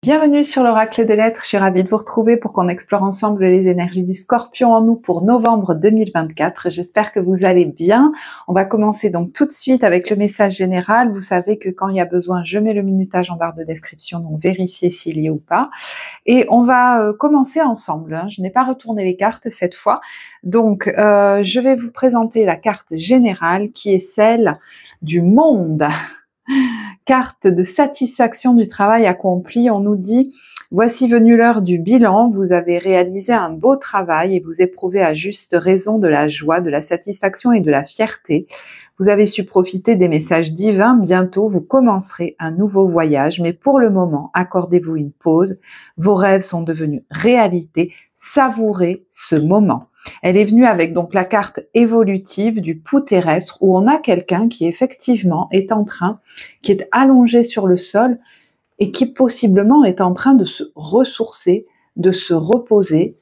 Bienvenue sur l'Oracle de l'Être, je suis ravie de vous retrouver pour qu'on explore ensemble les énergies du Scorpion en nous pour novembre 2024. J'espère que vous allez bien. On va commencer donc tout de suite avec le message général. Vous savez que quand il y a besoin, je mets le minutage en barre de description, donc vérifiez s'il y est ou pas. Et on va commencer ensemble. Je n'ai pas retourné les cartes cette fois. Donc, je vais vous présenter la carte générale qui est celle du monde. Carte de satisfaction du travail accompli, on nous dit « Voici venue l'heure du bilan, vous avez réalisé un beau travail et vous éprouvez à juste raison de la joie, de la satisfaction et de la fierté. Vous avez su profiter des messages divins, bientôt vous commencerez un nouveau voyage, mais pour le moment, accordez-vous une pause, vos rêves sont devenus réalité, savourez ce moment. » Elle est venue avec donc la carte évolutive du pouls terrestre où on a quelqu'un qui effectivement est en train, qui est allongé sur le sol et qui possiblement est en train de se ressourcer, de se reposer,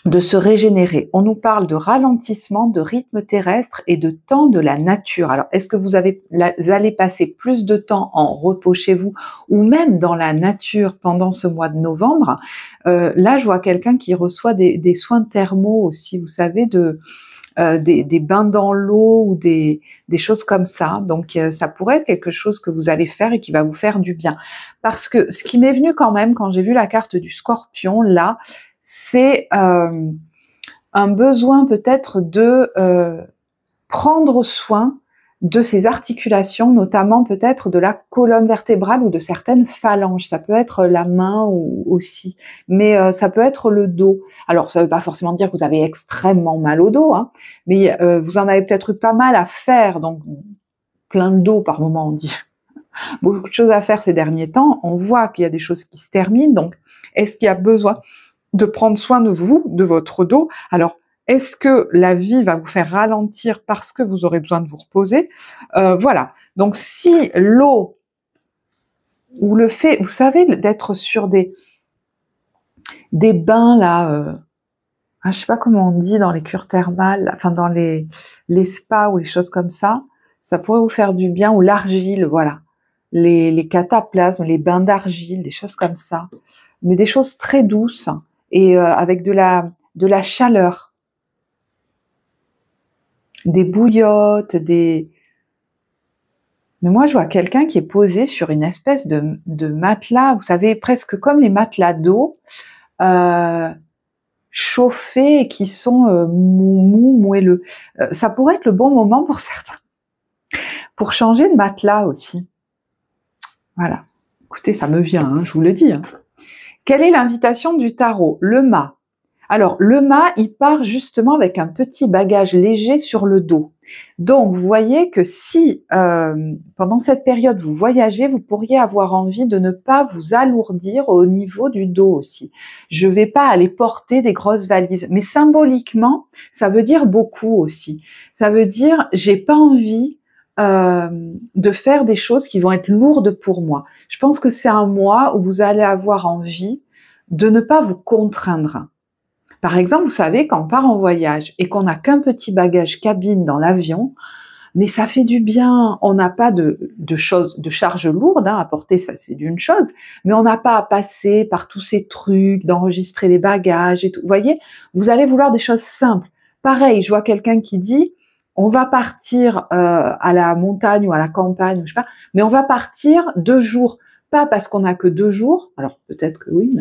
de se régénérer. On nous parle de ralentissement, de rythme terrestre et de temps de la nature. Alors, est-ce que vous allez passer plus de temps en repos chez vous ou même dans la nature pendant ce mois de novembre? Là, je vois quelqu'un qui reçoit des soins thermaux aussi, vous savez, des bains dans l'eau ou des choses comme ça. Donc, ça pourrait être quelque chose que vous allez faire et qui va vous faire du bien. Parce que ce qui m'est venu quand même, quand j'ai vu la carte du Scorpion, là, c'est un besoin peut-être de prendre soin de ses articulations, notamment peut-être de la colonne vertébrale ou de certaines phalanges. Ça peut être la main aussi, mais ça peut être le dos. Alors, ça ne veut pas forcément dire que vous avez extrêmement mal au dos, hein, mais vous en avez peut-être eu pas mal à faire, donc plein de dos par moment, on dit. Beaucoup de choses à faire ces derniers temps. On voit qu'il y a des choses qui se terminent, donc est-ce qu'il y a besoin de prendre soin de vous, de votre dos? Alors, est-ce que la vie va vous faire ralentir parce que vous aurez besoin de vous reposer? Voilà. Donc, si l'eau ou le fait, vous savez, d'être sur des bains là, je sais pas comment on dit dans les cures thermales, enfin dans les spas ou les choses comme ça pourrait vous faire du bien, ou l'argile, voilà. Les cataplasmes, les bains d'argile, des choses comme ça. Mais des choses très douces et avec de la chaleur. Des bouillottes, Mais moi, je vois quelqu'un qui est posé sur une espèce de matelas, vous savez, presque comme les matelas d'eau, chauffés et qui sont mou, moelleux. Ça pourrait être le bon moment pour certains, pour changer de matelas aussi. Voilà. Écoutez, ça me vient, hein, je vous le dis. Hein. Quelle est l'invitation du tarot? Le mât. Alors, le mât, il part justement avec un petit bagage léger sur le dos. Donc, vous voyez que si, pendant cette période, vous voyagez, vous pourriez avoir envie de ne pas vous alourdir au niveau du dos aussi. Je ne vais pas aller porter des grosses valises, mais symboliquement, ça veut dire beaucoup aussi. Ça veut dire, j'ai pas envie de faire des choses qui vont être lourdes pour moi. Je pense que c'est un mois où vous allez avoir envie de ne pas vous contraindre. Par exemple, vous savez, quand on part en voyage et qu'on n'a qu'un petit bagage cabine dans l'avion, mais ça fait du bien. On n'a pas de charges lourdes à porter, ça c'est d'une chose, mais on n'a pas à passer par tous ces trucs, d'enregistrer les bagages et tout. Vous voyez, vous allez vouloir des choses simples. Pareil, je vois quelqu'un qui dit, on va partir à la montagne ou à la campagne, je sais pas, mais on va partir 2 jours. Pas parce qu'on n'a que 2 jours, alors peut-être que oui,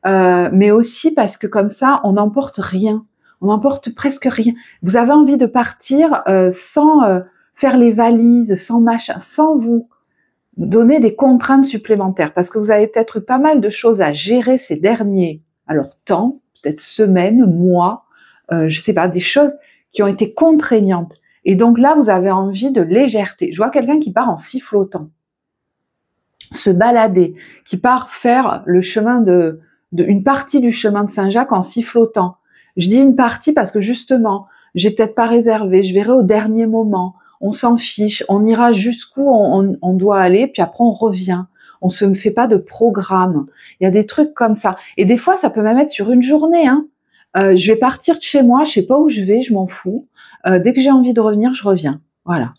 mais aussi parce que comme ça, on n'emporte rien. On n'emporte presque rien. Vous avez envie de partir sans faire les valises, sans machin, sans vous donner des contraintes supplémentaires, parce que vous avez peut-être eu pas mal de choses à gérer ces derniers, alors temps, peut-être semaines, mois, je sais pas, des choses qui ont été contraignantes. Et donc là, vous avez envie de légèreté. Je vois quelqu'un qui part en sifflotant, se balader, qui part faire le chemin une partie du chemin de Saint-Jacques en sifflotant. Je dis une partie parce que justement, j'ai peut-être pas réservé, je verrai au dernier moment, on s'en fiche, on ira jusqu'où on doit aller, puis après on revient. On se fait pas de programme. Il y a des trucs comme ça. Et des fois, ça peut même être sur une journée. Hein. Je vais partir de chez moi, je sais pas où je vais, je m'en fous. Dès que j'ai envie de revenir, je reviens. Voilà.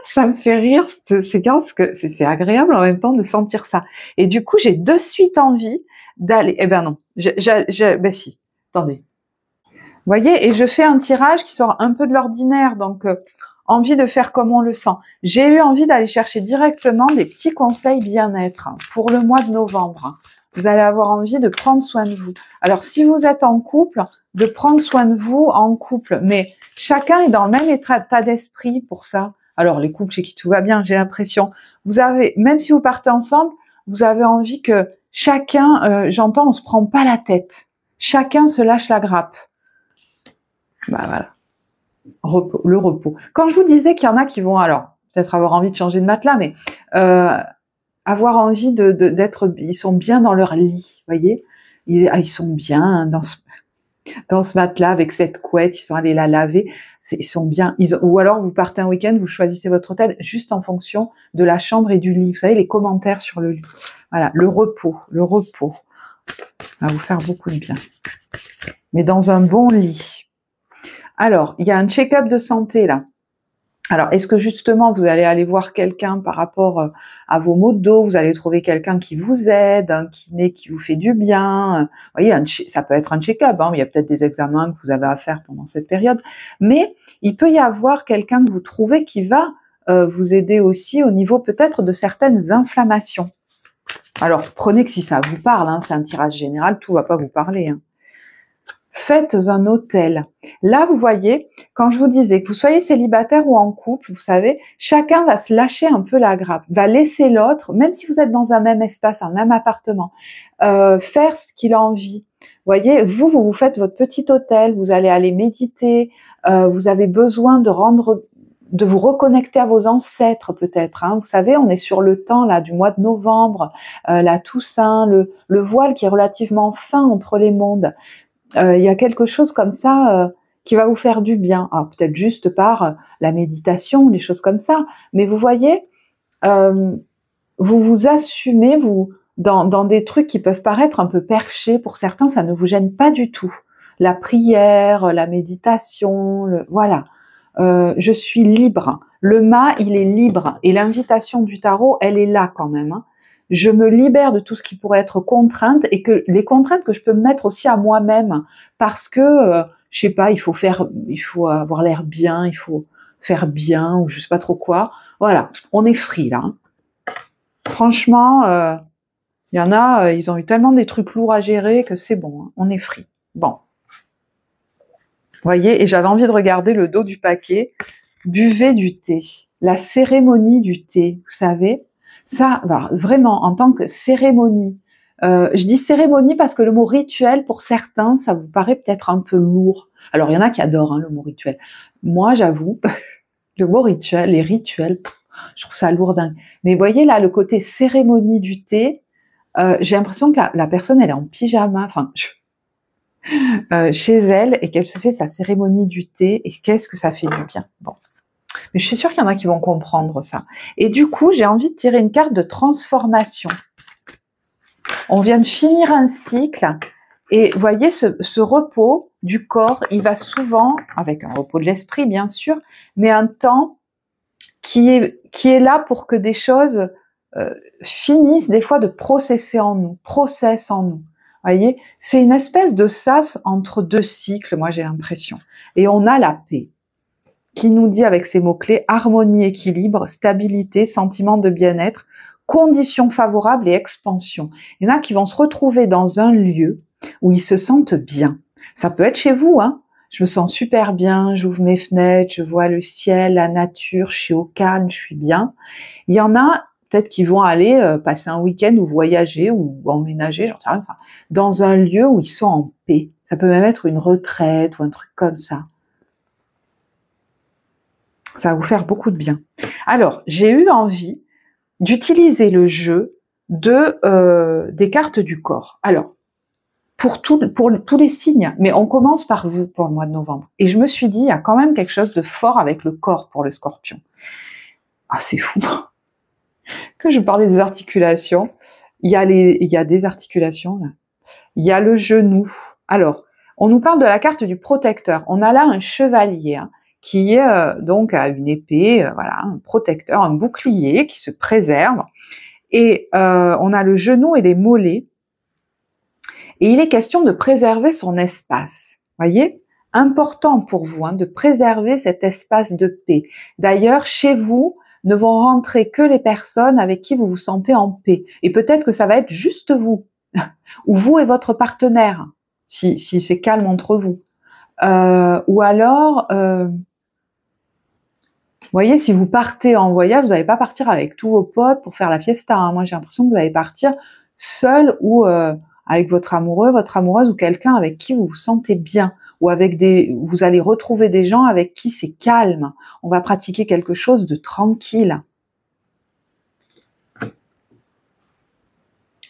Ça me fait rire, cette séquence, que c'est agréable en même temps de sentir ça. Et du coup, j'ai de suite envie d'aller... Eh ben non, ben si, attendez. Vous voyez, et je fais un tirage qui sort un peu de l'ordinaire, donc envie de faire comme on le sent. J'ai eu envie d'aller chercher directement des petits conseils bien-être pour le mois de novembre. Vous allez avoir envie de prendre soin de vous. Alors, si vous êtes en couple, de prendre soin de vous en couple, mais chacun est dans le même état d'esprit pour ça. Alors, les couples chez qui tout va bien, j'ai l'impression, vous avez, même si vous partez ensemble, vous avez envie que chacun, j'entends, on se prend pas la tête. Chacun se lâche la grappe. Bah voilà. Repos, le repos. Quand je vous disais qu'il y en a qui vont, alors, peut-être avoir envie de changer de matelas, mais avoir envie d'être, ils sont bien dans leur lit, vous voyez, ils sont bien dans ce matelas avec cette couette, ils sont allés la laver, ils sont bien, ou alors vous partez un week-end, vous choisissez votre hôtel juste en fonction de la chambre et du lit, vous savez, les commentaires sur le lit. Voilà, le repos, ça va vous faire beaucoup de bien. Mais dans un bon lit. Alors, il y a un check-up de santé là. Alors, est-ce que justement, vous allez aller voir quelqu'un par rapport à vos maux de dos, vous allez trouver quelqu'un qui vous aide, un kiné qui vous fait du bien. Vous voyez, ça peut être un check-up, hein, il y a peut-être des examens que vous avez à faire pendant cette période, mais il peut y avoir quelqu'un que vous trouvez qui va vous aider aussi au niveau peut-être de certaines inflammations. Alors, prenez que si ça vous parle, hein, c'est un tirage général, tout va pas vous parler, hein. Faites un hôtel. Là, vous voyez, quand je vous disais que vous soyez célibataire ou en couple, vous savez, chacun va se lâcher un peu la grappe, va laisser l'autre, même si vous êtes dans un même espace, un même appartement, faire ce qu'il a envie. Vous voyez, vous faites votre petit hôtel, vous allez aller méditer, vous avez besoin de vous reconnecter à vos ancêtres peut-être. Hein. Vous savez, on est sur le temps là du mois de novembre, la Toussaint, le voile qui est relativement fin entre les mondes. Il y a quelque chose comme ça qui va vous faire du bien. Alors peut-être juste par la méditation, les choses comme ça. Mais vous voyez, vous vous assumez dans des trucs qui peuvent paraître un peu perchés. Pour certains, ça ne vous gêne pas du tout. La prière, la méditation, voilà. Je suis libre. Le mât, il est libre. Et l'invitation du tarot, elle est là quand même. Hein. Je me libère de tout ce qui pourrait être contrainte et que les contraintes que je peux me mettre aussi à moi-même parce que je sais pas, il faut avoir l'air bien, il faut faire bien ou je sais pas trop quoi. Voilà, on est free là. Hein. Franchement, il y en a, ils ont eu tellement des trucs lourds à gérer que c'est bon, hein, on est free. Bon, vous voyez, et j'avais envie de regarder le dos du paquet. Buvez du thé, la cérémonie du thé, vous savez. Ça, bah, vraiment, en tant que cérémonie, je dis cérémonie parce que le mot rituel, pour certains, ça vous paraît peut-être un peu lourd. Alors, il y en a qui adorent hein, le mot rituel. Moi, j'avoue, le mot rituel, les rituels, je trouve ça lourdingue. Mais vous voyez là, le côté cérémonie du thé, j'ai l'impression que la personne, elle est en pyjama, enfin, chez elle, et qu'elle se fait sa cérémonie du thé, et qu'est-ce que ça fait du bien. Bon. Mais je suis sûre qu'il y en a qui vont comprendre ça. Et du coup, j'ai envie de tirer une carte de transformation. On vient de finir un cycle et vous voyez, ce repos du corps, il va souvent, avec un repos de l'esprit bien sûr, mais un temps qui est là pour que des choses finissent des fois de processer en nous, processent en nous. Voyez, c'est une espèce de sas entre deux cycles, moi j'ai l'impression. Et on a la paix qui nous dit avec ces mots-clés harmonie, équilibre, stabilité, sentiment de bien-être, conditions favorables et expansion. Il y en a qui vont se retrouver dans un lieu où ils se sentent bien. Ça peut être chez vous, hein. Je me sens super bien, j'ouvre mes fenêtres, je vois le ciel, la nature, je suis au calme, je suis bien. Il y en a peut-être qui vont aller passer un week-end ou voyager ou emménager, j'en sais rien, enfin, dans un lieu où ils sont en paix. Ça peut même être une retraite ou un truc comme ça. Ça va vous faire beaucoup de bien. Alors, j'ai eu envie d'utiliser le jeu des cartes du corps. Alors, pour tous les signes, mais on commence par vous pour le mois de novembre. Et je me suis dit, il y a quand même quelque chose de fort avec le corps pour le scorpion. Ah, c'est fou que je parlais des articulations. Il y a des articulations, là. Il y a le genou. Alors, on nous parle de la carte du protecteur. On a là un chevalier, hein, qui donc a une épée, voilà, un protecteur, un bouclier qui se préserve. Et on a le genou et les mollets. Et il est question de préserver son espace. Voyez, important pour vous de préserver cet espace de paix. D'ailleurs, chez vous, ne vont rentrer que les personnes avec qui vous vous sentez en paix. Et peut-être que ça va être juste vous, ou vous et votre partenaire, si c'est calme entre vous. Ou alors, vous voyez, si vous partez en voyage, vous n'allez pas partir avec tous vos potes pour faire la fiesta. Moi, j'ai l'impression que vous allez partir seul ou avec votre amoureux, votre amoureuse ou quelqu'un avec qui vous vous sentez bien. Ou avec vous allez retrouver des gens avec qui c'est calme. On va pratiquer quelque chose de tranquille.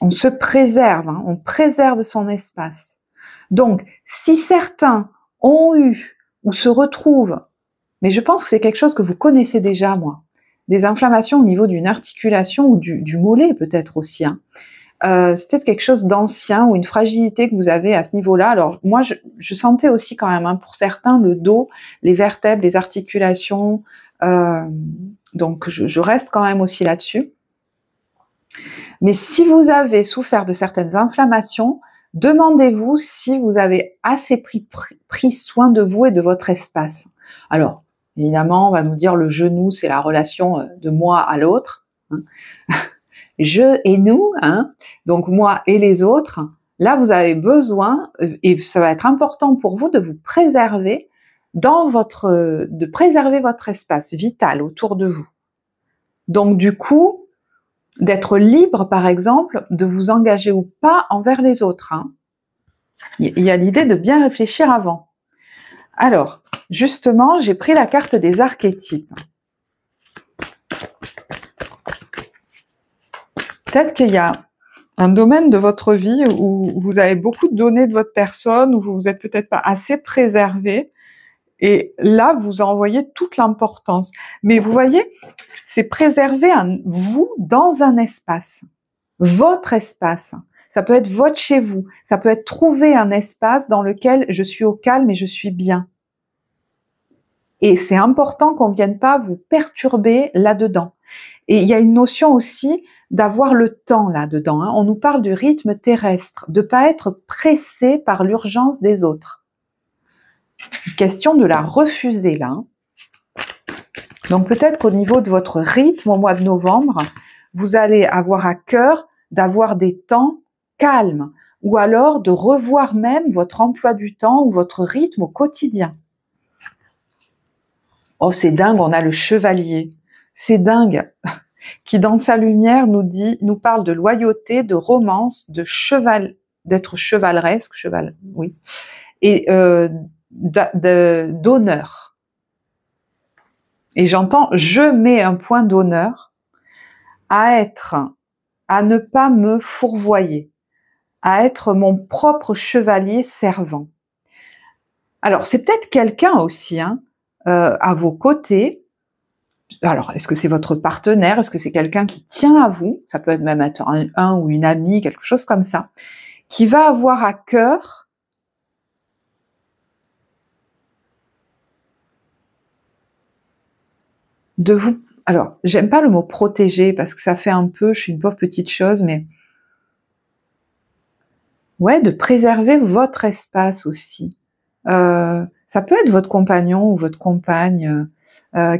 On se préserve, on préserve son espace. Donc, si certains ont eu ou se retrouvent, mais je pense que c'est quelque chose que vous connaissez déjà, moi, des inflammations au niveau d'une articulation ou du mollet peut-être aussi, c'est peut-être quelque chose d'ancien ou une fragilité que vous avez à ce niveau-là. Alors moi, je sentais aussi quand même, pour certains, le dos, les vertèbres, les articulations, donc je reste quand même aussi là-dessus. Mais si vous avez souffert de certaines inflammations, demandez-vous si vous avez assez pris soin de vous et de votre espace. Alors, évidemment, on va nous dire le genou, c'est la relation de moi à l'autre. Je et nous, donc moi et les autres, là vous avez besoin, et ça va être important pour vous de vous préserver de préserver votre espace vital autour de vous. Donc du coup, d'être libre par exemple, de vous engager ou pas envers les autres. Il y a l'idée de bien réfléchir avant. Alors, justement, j'ai pris la carte des archétypes. Peut-être qu'il y a un domaine de votre vie où vous avez beaucoup de données de votre personne, où vous n'êtes peut-être pas assez préservé, et là, vous envoyez toute l'importance. Mais vous voyez, c'est préserver vous dans un espace, votre espace. Ça peut être votre chez vous, ça peut être trouver un espace dans lequel je suis au calme et je suis bien. Et c'est important qu'on ne vienne pas vous perturber là-dedans. Et il y a une notion aussi d'avoir le temps là-dedans. On nous parle du rythme terrestre, de ne pas être pressé par l'urgence des autres. Question de la refuser là. Donc peut-être qu'au niveau de votre rythme au mois de novembre, vous allez avoir à cœur d'avoir des temps calmes, ou alors de revoir même votre emploi du temps ou votre rythme au quotidien. Oh, c'est dingue, on a le chevalier. C'est dingue. Qui dans sa lumière nous parle de loyauté, de romance, d'être chevaleresque, oui, et d'honneur. Et j'entends, je mets un point d'honneur à ne pas me fourvoyer, à être mon propre chevalier servant. Alors c'est peut-être quelqu'un aussi, à vos côtés. Alors, est-ce que c'est votre partenaire? Est-ce que c'est quelqu'un qui tient à vous? Ça peut être même être un ou une amie, quelque chose comme ça, qui va avoir à cœur de vous... Alors, j'aime pas le mot protéger parce que ça fait un peu, je suis une pauvre petite chose, mais... Ouais, de préserver votre espace aussi. Ça peut être votre compagnon ou votre compagne...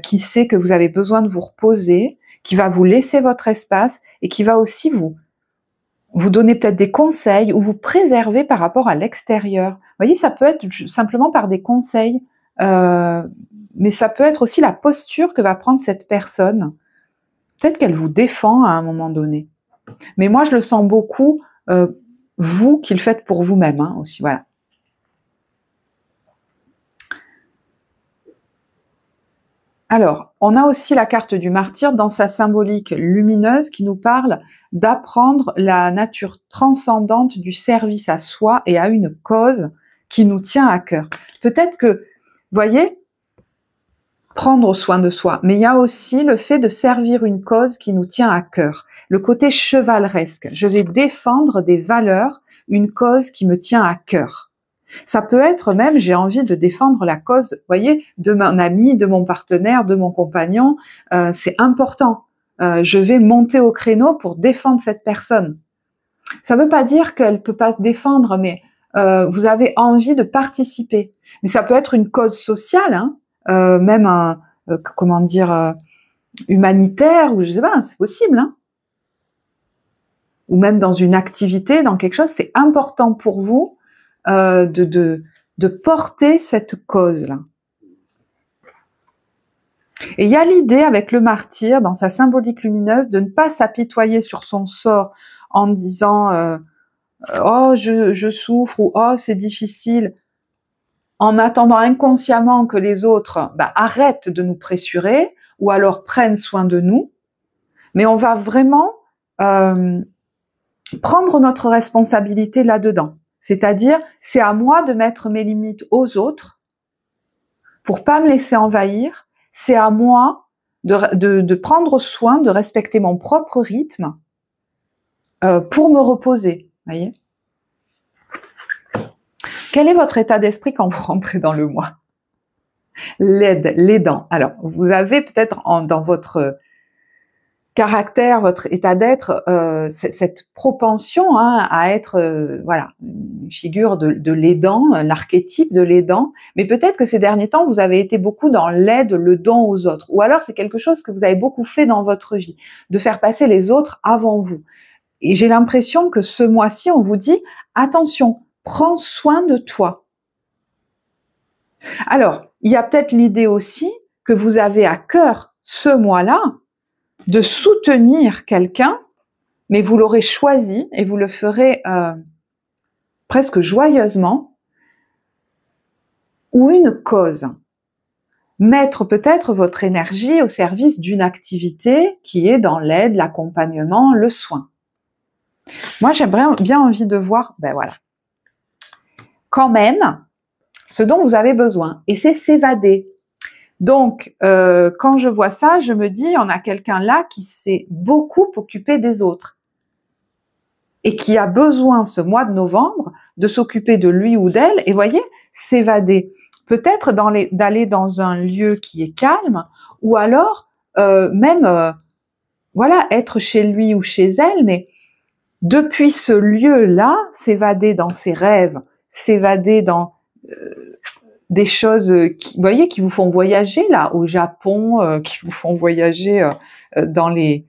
qui sait que vous avez besoin de vous reposer, qui va vous laisser votre espace et qui va aussi vous donner peut-être des conseils ou vous préserver par rapport à l'extérieur. Vous voyez, ça peut être simplement par des conseils, mais ça peut être aussi la posture que va prendre cette personne. Peut-être qu'elle vous défend à un moment donné. Mais moi, je le sens beaucoup, vous qui le faites pour vous-même aussi, voilà. Alors, on a aussi la carte du martyr dans sa symbolique lumineuse qui nous parle d'apprendre la nature transcendante du service à soi et à une cause qui nous tient à cœur. Peut-être que, vous voyez, prendre soin de soi, mais il y a aussi le fait de servir une cause qui nous tient à cœur. Le côté chevaleresque. Je vais défendre des valeurs, une cause qui me tient à cœur. Ça peut être même, j'ai envie de défendre la cause, vous voyez, de mon ami, de mon partenaire, de mon compagnon. C'est important. Je vais monter au créneau pour défendre cette personne. Ça ne veut pas dire qu'elle ne peut pas se défendre, mais vous avez envie de participer. Mais ça peut être une cause sociale, hein, même comment dire, humanitaire, ou je sais pas, c'est possible. Hein. Ou même dans une activité, dans quelque chose, c'est important pour vous de porter cette cause-là. Et il y a l'idée avec le martyr, dans sa symbolique lumineuse, de ne pas s'apitoyer sur son sort en disant oh, je souffre, ou oh, c'est difficile, en attendant inconsciemment que les autres arrêtent de nous pressurer, ou alors prennent soin de nous, mais on va vraiment prendre notre responsabilité là-dedans. C'est-à-dire, c'est à moi de mettre mes limites aux autres pour pas me laisser envahir. C'est à moi de prendre soin, de respecter mon propre rythme pour me reposer. Voyez ? Quel est votre état d'esprit quand vous rentrez dans le mois ? L'aidant. Alors, vous avez peut-être dans votre caractère, votre état d'être, cette propension à être voilà, une figure de l'aidant, l'archétype de l'aidant, mais peut-être que ces derniers temps, vous avez été beaucoup dans l'aide, le don aux autres, ou alors c'est quelque chose que vous avez beaucoup fait dans votre vie, de faire passer les autres avant vous. Et j'ai l'impression que ce mois-ci, on vous dit, attention, prends soin de toi. Alors, il y a peut-être l'idée aussi que vous avez à cœur ce mois-là de soutenir quelqu'un, mais vous l'aurez choisi et vous le ferez presque joyeusement, ou une cause. Mettre peut-être votre énergie au service d'une activité qui est dans l'aide, l'accompagnement, le soin. Moi, j'aimerais bien envie de voir, voilà, quand même, ce dont vous avez besoin, et c'est s'évader. Donc, quand je vois ça, je me dis, on a quelqu'un là qui s'est beaucoup occupé des autres et qui a besoin, ce mois de novembre, de s'occuper de lui ou d'elle, et voyez, s'évader. Peut-être d'aller dans un lieu qui est calme, ou alors même, voilà, être chez lui ou chez elle, mais depuis ce lieu-là, s'évader dans ses rêves, s'évader dans des choses qui, vous voyez, qui vous font voyager là au Japon, qui vous font voyager dans des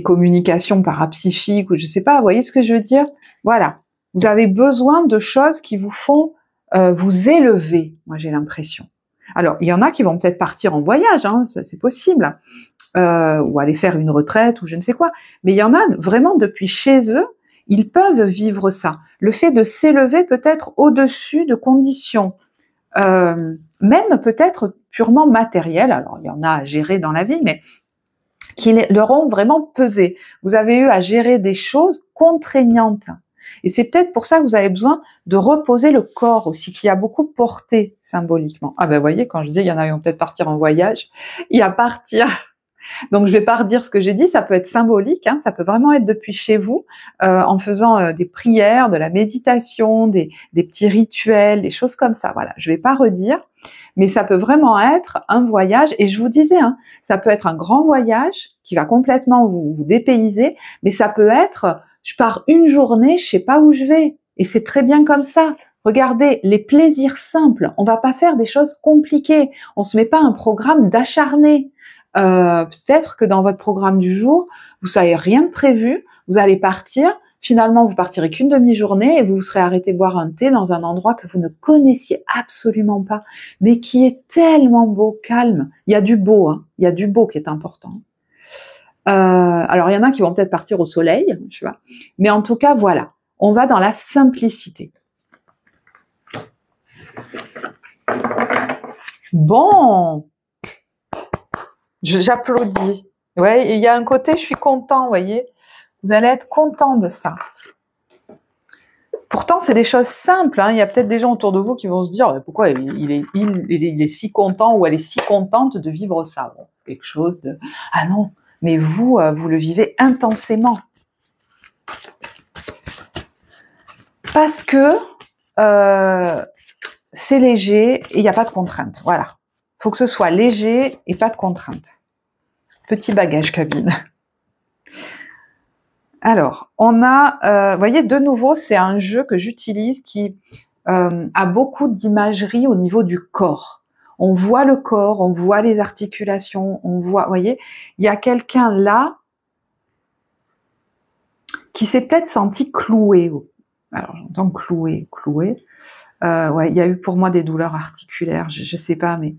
communications parapsychiques ou je sais pas, vous voyez ce que je veux dire? Voilà, vous avez besoin de choses qui vous font vous élever, moi j'ai l'impression. Alors, il y en a qui vont peut-être partir en voyage, hein, ça c'est possible, ou aller faire une retraite ou je ne sais quoi, mais il y en a vraiment depuis chez eux, ils peuvent vivre ça. Le fait de s'élever peut-être au-dessus de conditions, même peut-être purement matérielles, alors il y en a à gérer dans la vie, mais qui leur ont vraiment pesé. Vous avez eu à gérer des choses contraignantes. Et c'est peut-être pour ça que vous avez besoin de reposer le corps aussi, qui a beaucoup porté symboliquement. Ah ben vous voyez, quand je dis il y en a qui vont peut-être partir en voyage, il y a partir... Donc je vais pas redire ce que j'ai dit, ça peut être symbolique, hein, ça peut vraiment être depuis chez vous, en faisant des prières, de la méditation, des petits rituels, des choses comme ça. Voilà, je vais pas redire, mais ça peut vraiment être un voyage. Et je vous disais, hein, ça peut être un grand voyage qui va complètement vous dépayser, mais ça peut être, je pars une journée, je sais pas où je vais, et c'est très bien comme ça. Regardez, les plaisirs simples, on va pas faire des choses compliquées, on se met pas un programme d'acharné. Peut-être que dans votre programme du jour, vous savez rien de prévu, vous allez partir, finalement vous partirez qu'une demi-journée et vous vous serez arrêté boire un thé dans un endroit que vous ne connaissiez absolument pas, mais qui est tellement beau, calme. Il y a du beau, hein, il y a du beau qui est important. Alors il y en a qui vont peut-être partir au soleil, je sais pas, mais en tout cas voilà, on va dans la simplicité. Bon. J'applaudis. Ouais, il y a un côté, je suis content, vous voyez. Vous allez être content de ça. Pourtant, c'est des choses simples. Hein. Il y a peut-être des gens autour de vous qui vont se dire pourquoi il est si content ou elle est si contente de vivre ça. Bon, c'est quelque chose de... Ah non, mais vous le vivez intensément. Parce que c'est léger et il n'y a pas de contrainte. Voilà. Il faut que ce soit léger et pas de contrainte. Petit bagage cabine. Alors, on a, vous voyez, de nouveau, c'est un jeu que j'utilise qui a beaucoup d'imagerie au niveau du corps. On voit le corps, on voit les articulations, on voit, vous voyez, il y a quelqu'un là qui s'est peut-être senti cloué. Alors, j'entends cloué. Ouais, il y a eu pour moi des douleurs articulaires, je sais pas, mais...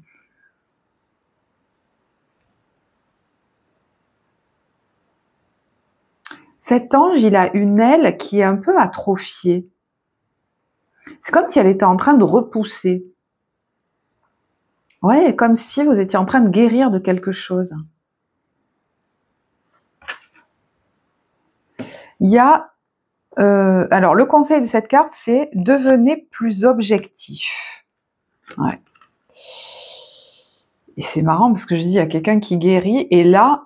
Cet ange, il a une aile qui est un peu atrophiée. C'est comme si elle était en train de repousser. Ouais, comme si vous étiez en train de guérir de quelque chose. Il y a... alors, le conseil de cette carte, c'est devenez plus objectif. Ouais. Et c'est marrant parce que je dis, il y a quelqu'un qui guérit, et là,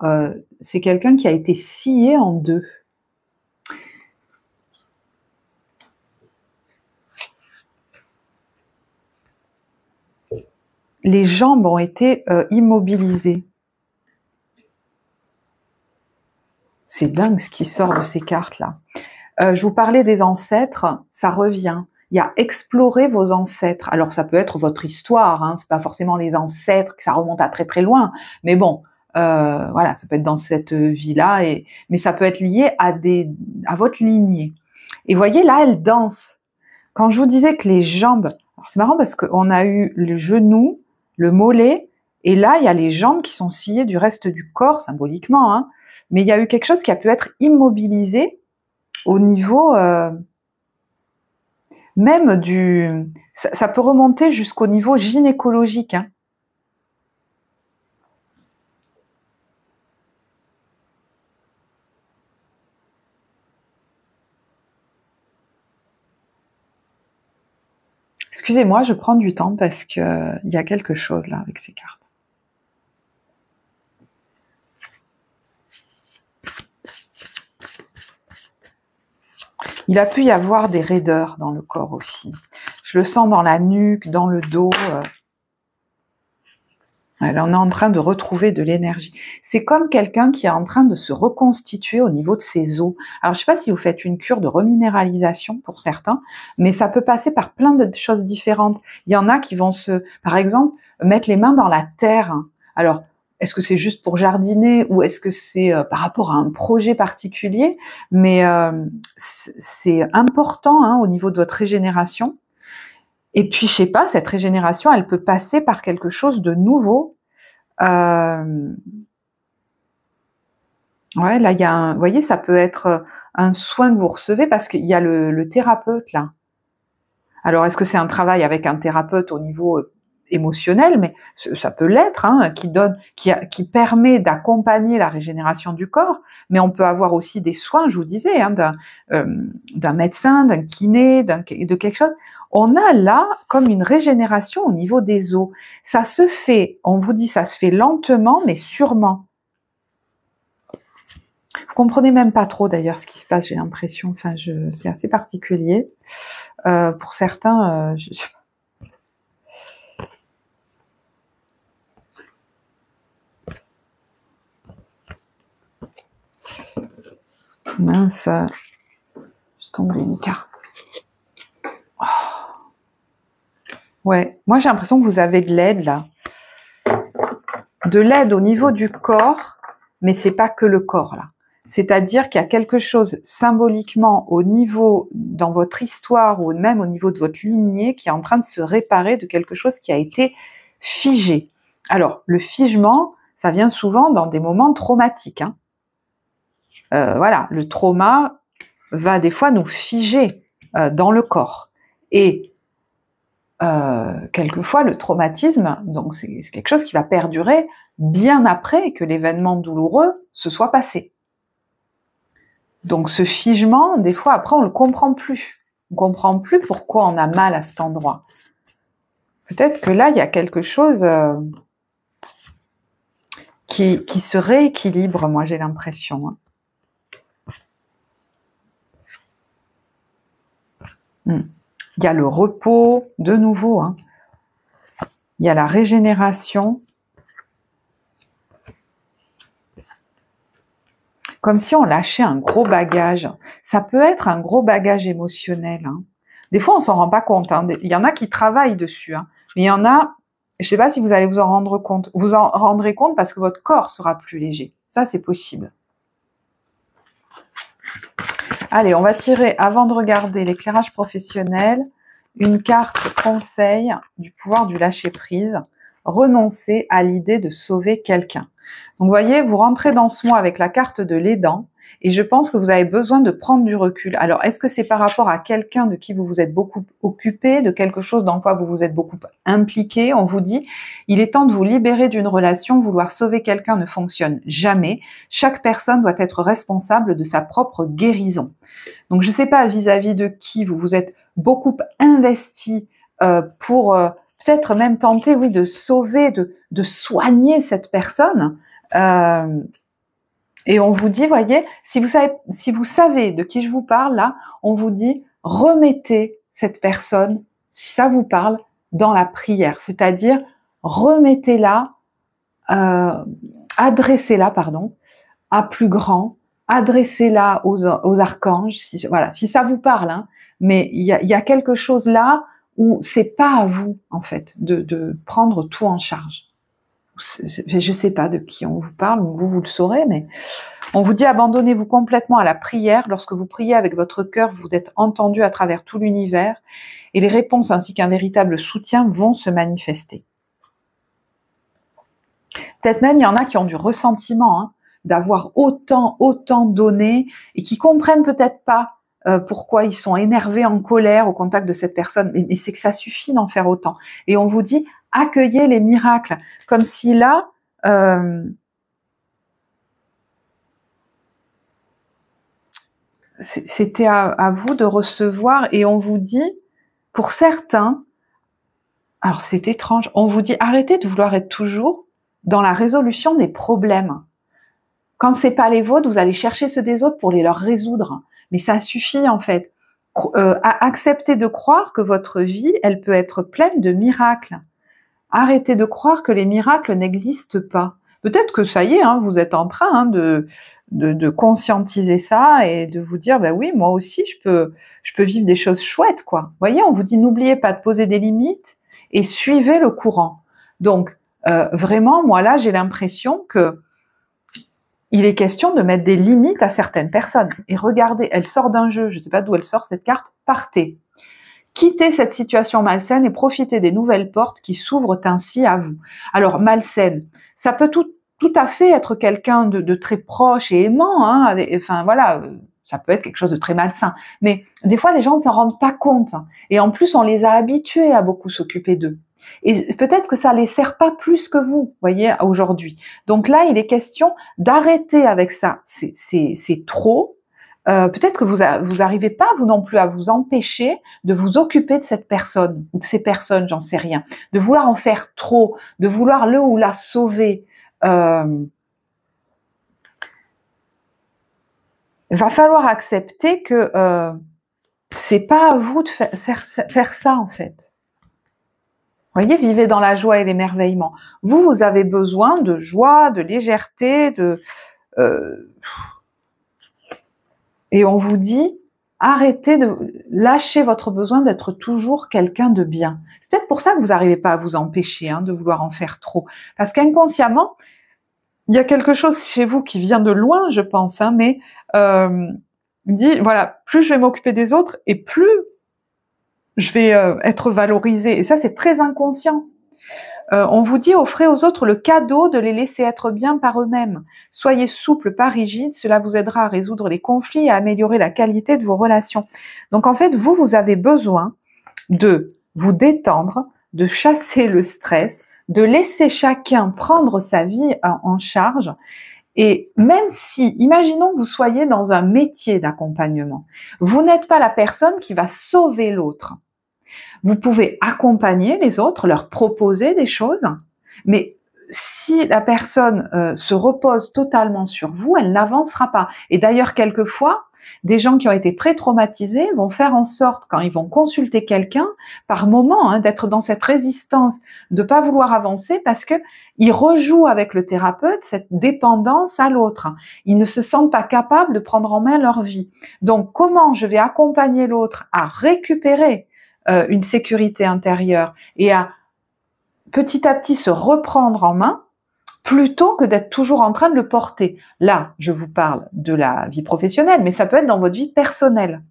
c'est quelqu'un qui a été scié en deux. Les jambes ont été immobilisées. C'est dingue ce qui sort de ces cartes-là. Je vous parlais des ancêtres, ça revient. Il y a explorer vos ancêtres. Alors ça peut être votre histoire, hein, c'est pas forcément les ancêtres, que ça remonte à très très loin. Mais bon, voilà, ça peut être dans cette vie-là, mais ça peut être lié à votre lignée. Et voyez, là, elle danse. Quand je vous disais que les jambes... C'est marrant parce qu'on a eu le genou, le mollet, et là, il y a les jambes qui sont sciées du reste du corps, symboliquement, hein. Mais il y a eu quelque chose qui a pu être immobilisé au niveau même du... Ça peut remonter jusqu'au niveau gynécologique, hein. Excusez-moi, je prends du temps parce que il y a quelque chose là avec ces cartes. Il a pu y avoir des raideurs dans le corps aussi. Je le sens dans la nuque, dans le dos. Alors, on est en train de retrouver de l'énergie. C'est comme quelqu'un qui est en train de se reconstituer au niveau de ses os. Alors, je ne sais pas si vous faites une cure de reminéralisation pour certains, mais ça peut passer par plein de choses différentes. Il y en a qui vont par exemple, mettre les mains dans la terre. Alors, est-ce que c'est juste pour jardiner ou est-ce que c'est par rapport à un projet particulier? Mais c'est important, hein, au niveau de votre régénération. Et puis, je sais pas, cette régénération, elle peut passer par quelque chose de nouveau. Ouais, là, il y a vous voyez, ça peut être un soin que vous recevez parce qu'il y a le thérapeute là. Alors, est-ce que c'est un travail avec un thérapeute au niveau émotionnel? Mais ça peut l'être, hein, qui permet d'accompagner la régénération du corps. Mais on peut avoir aussi des soins, je vous disais, hein, d'un médecin, d'un kiné, de quelque chose. On a là comme une régénération au niveau des os. Ça se fait, on vous dit, ça se fait lentement, mais sûrement. Vous comprenez même pas trop d'ailleurs ce qui se passe, j'ai l'impression. Enfin, c'est assez particulier. Pour certains, mince, j'ai tombé une carte. Oh. Ouais, moi j'ai l'impression que vous avez de l'aide là. De l'aide au niveau du corps, mais c'est pas que le corps là. C'est-à-dire qu'il y a quelque chose symboliquement au niveau, dans votre histoire ou même au niveau de votre lignée qui est en train de se réparer de quelque chose qui a été figé. Alors, le figement, ça vient souvent dans des moments traumatiques, hein. Voilà, le trauma va des fois nous figer dans le corps. Et quelquefois, le traumatisme, donc c'est quelque chose qui va perdurer bien après que l'événement douloureux se soit passé. Donc ce figement, des fois, après, on le comprend plus. On comprend plus pourquoi on a mal à cet endroit. Peut-être que là, il y a quelque chose qui se rééquilibre, moi, j'ai l'impression, hein. Il y a le repos, de nouveau. Hein. Il y a la régénération. Comme si on lâchait un gros bagage. Ça peut être un gros bagage émotionnel. Hein. Des fois, on s'en rend pas compte. Hein. Il y en a qui travaillent dessus. Hein. Mais il y en a, je sais pas si vous allez vous en rendre compte. Vous en rendrez compte parce que votre corps sera plus léger. Ça, c'est possible. Allez, on va tirer, avant de regarder l'éclairage professionnel, une carte conseil du pouvoir du lâcher-prise. Renoncer à l'idée de sauver quelqu'un. Donc, vous voyez, vous rentrez dans ce mois avec la carte de l'aidant et je pense que vous avez besoin de prendre du recul. Alors, est-ce que c'est par rapport à quelqu'un de qui vous vous êtes beaucoup occupé, de quelque chose dans quoi vous vous êtes beaucoup impliqué? On vous dit, il est temps de vous libérer d'une relation. Vouloir sauver quelqu'un ne fonctionne jamais. Chaque personne doit être responsable de sa propre guérison. Donc, je ne sais pas vis-à-vis de qui vous vous êtes beaucoup investi pour peut-être même tenter, oui, de sauver, de soigner cette personne. Et on vous dit, voyez, si vous savez de qui je vous parle là, on vous dit remettez cette personne, si ça vous parle, dans la prière, c'est-à-dire remettez-la, adressez-la, à plus grand, adressez-la aux archanges, voilà, si ça vous parle, hein, mais il y a quelque chose là où c'est pas à vous en fait de prendre tout en charge. Je sais pas de qui on vous parle, vous le saurez, mais on vous dit abandonnez-vous complètement à la prière. Lorsque vous priez avec votre cœur, vous êtes entendu à travers tout l'univers et les réponses ainsi qu'un véritable soutien vont se manifester. Peut-être même il y en a qui ont du ressentiment, hein, d'avoir autant donné et qui comprennent peut-être pas pourquoi ils sont énervés, en colère au contact de cette personne, mais c'est que ça suffit d'en faire autant. Et on vous dit accueillez les miracles, comme si là, c'était à vous de recevoir, et on vous dit, pour certains, alors c'est étrange, on vous dit arrêtez de vouloir être toujours dans la résolution des problèmes. Quand c'est pas les vôtres, vous allez chercher ceux des autres pour les leur résoudre. Mais ça suffit en fait. Acceptez de croire que votre vie, elle peut être pleine de miracles. Arrêtez de croire que les miracles n'existent pas. Peut-être que ça y est, hein, vous êtes en train de conscientiser ça et de vous dire, ben oui, moi aussi, je peux vivre des choses chouettes, quoi. Vous voyez, on vous dit, n'oubliez pas de poser des limites et suivez le courant. Donc, vraiment, moi là, j'ai l'impression que il est question de mettre des limites à certaines personnes. Et regardez, elle sort d'un jeu, je ne sais pas d'où elle sort cette carte, partez. Quittez cette situation malsaine et profitez des nouvelles portes qui s'ouvrent ainsi à vous. Alors, malsaine, ça peut tout à fait être quelqu'un de très proche et aimant, hein, enfin voilà, ça peut être quelque chose de très malsain. Mais des fois, les gens ne s'en rendent pas compte. Et en plus, on les a habitués à beaucoup s'occuper d'eux. Et peut-être que ça les sert pas plus que vous, voyez, aujourd'hui. Donc là, il est question d'arrêter avec ça. C'est trop. Peut-être que vous arrivez pas, vous non plus, à vous empêcher de vous occuper de cette personne, ou de ces personnes, j'en sais rien. De vouloir en faire trop, de vouloir le ou la sauver. Va falloir accepter que c'est pas à vous de faire ça, en fait. Vous voyez, vivez dans la joie et l'émerveillement. Vous avez besoin de joie, de légèreté, et on vous dit, arrêtez de lâcher votre besoin d'être toujours quelqu'un de bien. C'est peut-être pour ça que vous n'arrivez pas à vous empêcher, hein, de vouloir en faire trop. Parce qu'inconsciemment, il y a quelque chose chez vous qui vient de loin, je pense, hein, mais dit, voilà, plus je vais m'occuper des autres et plus je vais être valorisée. Et ça, c'est très inconscient. On vous dit, offrez aux autres le cadeau de les laisser être bien par eux-mêmes. Soyez souple, pas rigide, cela vous aidera à résoudre les conflits et à améliorer la qualité de vos relations. Donc en fait, vous avez besoin de vous détendre, de chasser le stress, de laisser chacun prendre sa vie en charge. Et même si, imaginons que vous soyez dans un métier d'accompagnement, vous n'êtes pas la personne qui va sauver l'autre. Vous pouvez accompagner les autres, leur proposer des choses, mais si la personne se repose totalement sur vous, elle n'avancera pas. Et d'ailleurs, quelquefois, des gens qui ont été très traumatisés vont faire en sorte, quand ils vont consulter quelqu'un, par moment, hein, d'être dans cette résistance, de pas vouloir avancer parce que ils rejouent avec le thérapeute cette dépendance à l'autre. Ils ne se sentent pas capables de prendre en main leur vie. Donc, comment je vais accompagner l'autre à récupérer une sécurité intérieure et à petit à petit se reprendre en main, plutôt que d'être toujours en train de le porter. Là, je vous parle de la vie professionnelle, mais ça peut être dans votre vie personnelle.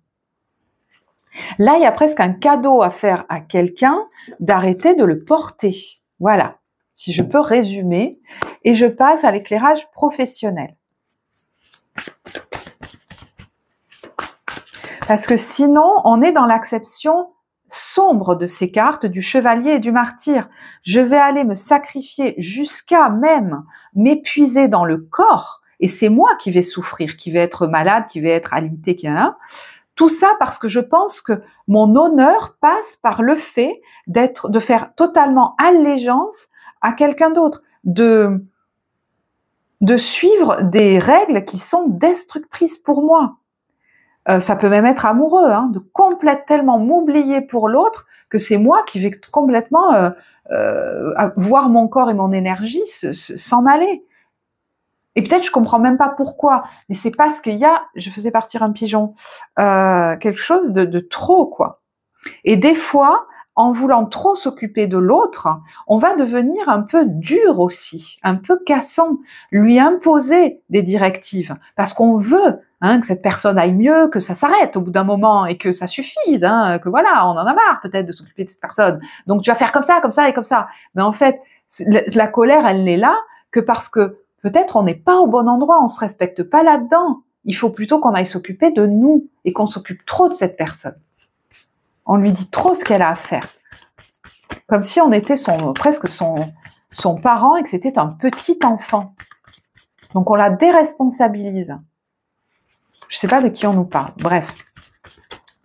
Là, il y a presque un cadeau à faire à quelqu'un d'arrêter de le porter. Voilà, si je peux résumer. Et je passe à l'éclairage professionnel. Parce que sinon, on est dans l'acception sombre de ces cartes du chevalier et du martyr. Je vais aller me sacrifier jusqu'à même m'épuiser dans le corps et c'est moi qui vais souffrir, qui vais être malade, qui vais être alité, qui a tout ça parce que je pense que mon honneur passe par le fait de faire totalement allégeance à quelqu'un d'autre, de suivre des règles qui sont destructrices pour moi. Ça peut même être amoureux, hein, de tellement m'oublier pour l'autre que c'est moi qui vais complètement voir mon corps et mon énergie s'en aller. Et peut-être je comprends même pas pourquoi, mais c'est parce qu'il y a, je faisais partir un pigeon, quelque chose de trop, quoi. Et des fois, en voulant trop s'occuper de l'autre, on va devenir un peu dur aussi, un peu cassant, lui imposer des directives, parce qu'on veut que cette personne aille mieux, que ça s'arrête au bout d'un moment et que ça suffise, que voilà, on en a marre peut-être de s'occuper de cette personne. Donc tu vas faire comme ça et comme ça. Mais en fait, la colère, elle n'est là que parce que peut-être on n'est pas au bon endroit, on se respecte pas là-dedans. Il faut plutôt qu'on aille s'occuper de nous et qu'on s'occupe trop de cette personne. On lui dit trop ce qu'elle a à faire. Comme si on était presque son parent et que c'était un petit enfant. Donc on la déresponsabilise. Je sais pas de qui on nous parle. Bref.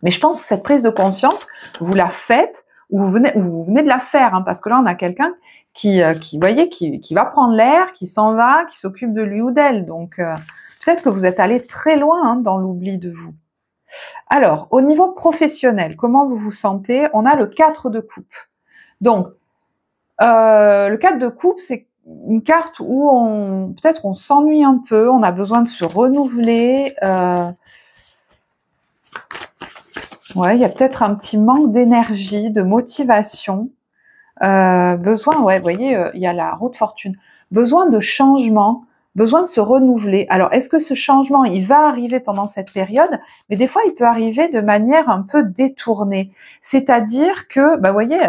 Mais je pense que cette prise de conscience, vous la faites ou vous venez de la faire, parce que là on a quelqu'un qui va prendre l'air, qui s'en va, qui s'occupe de lui ou d'elle. Donc peut-être que vous êtes allé très loin dans l'oubli de vous. Alors, au niveau professionnel, comment vous vous sentez? On a le 4 de coupe. Donc, le 4 de coupe, c'est une carte où peut-être on s'ennuie un peu, on a besoin de se renouveler. Ouais, il y a peut-être un petit manque d'énergie, de motivation. Besoin, ouais, vous voyez, il y a la roue de fortune. Besoin de changement, besoin de se renouveler. Alors, est-ce que ce changement, il va arriver pendant cette période? Mais des fois, il peut arriver de manière un peu détournée. C'est-à-dire que, vous voyez,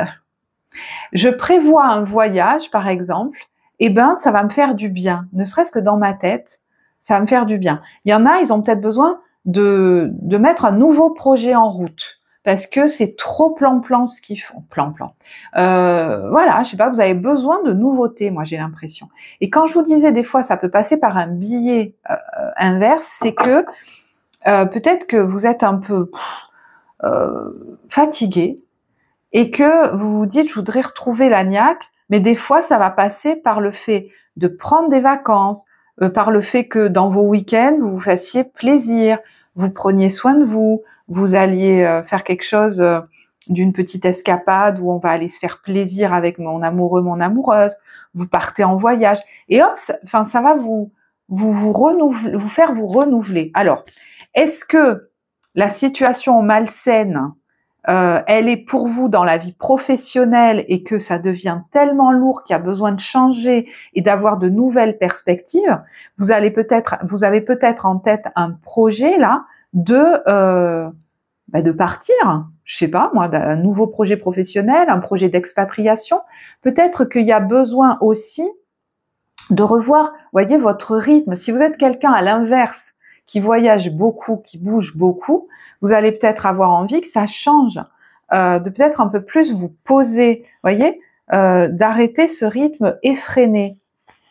je prévois un voyage, par exemple, et ça va me faire du bien. Ne serait-ce que dans ma tête, ça va me faire du bien. Il y en a, ils ont peut-être besoin de mettre un nouveau projet en route. Parce que c'est trop plan-plan ce qu'ils font. Plan-plan. Voilà, je sais pas, vous avez besoin de nouveautés, moi j'ai l'impression. Et quand je vous disais des fois ça peut passer par un biais inverse, c'est que peut-être que vous êtes un peu fatigué et que vous vous dites je voudrais retrouver la niaque, mais des fois ça va passer par le fait de prendre des vacances, par le fait que dans vos week-ends vous vous fassiez plaisir, vous preniez soin de vous, vous alliez faire quelque chose d'une petite escapade où on va aller se faire plaisir avec mon amoureux, mon amoureuse, vous partez en voyage et hop, ça va vous faire vous renouveler. Alors, est-ce que la situation malsaine, elle est pour vous dans la vie professionnelle et que ça devient tellement lourd qu'il y a besoin de changer et d'avoir de nouvelles perspectives? Vous avez peut-être en tête un projet là de partir, je sais pas moi, d'un nouveau projet professionnel, un projet d'expatriation. Peut-être qu'il y a besoin aussi de revoir, voyez, votre rythme. Si vous êtes quelqu'un à l'inverse, qui voyage beaucoup, qui bouge beaucoup, vous allez peut-être avoir envie que ça change, de peut-être un peu plus vous poser, voyez, d'arrêter ce rythme effréné.